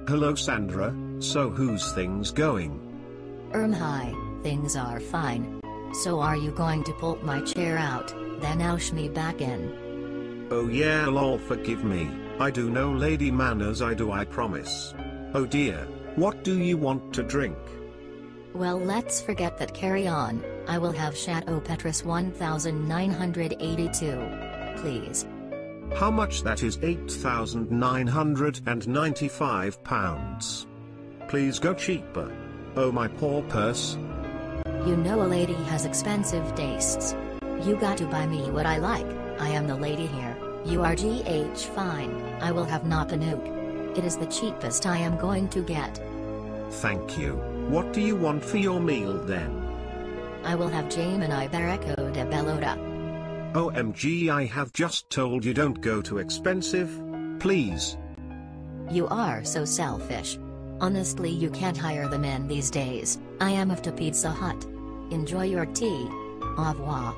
Hello Sandra, so who's things going? Hi, things are fine. So are you going to pull my chair out, then oush me back in? Oh yeah lol, forgive me, I do know lady manners, I promise. Oh dear, what do you want to drink? Well, let's forget that, carry on. I will have Chateau Petrus 1982. Please. How much that is? £8,995. Please go cheaper. Oh my poor purse. You know a lady has expensive tastes. You got to buy me what I like. I am the lady here. You are fine. I will have Napanuk. It is the cheapest I am going to get. Thank you. What do you want for your meal then? I will have Jamon Iberico de Bellota. OMG, I have just told you don't go too expensive, please. You are so selfish. Honestly, you can't hire the men these days. I am off to Pizza Hut. Enjoy your tea. Au revoir.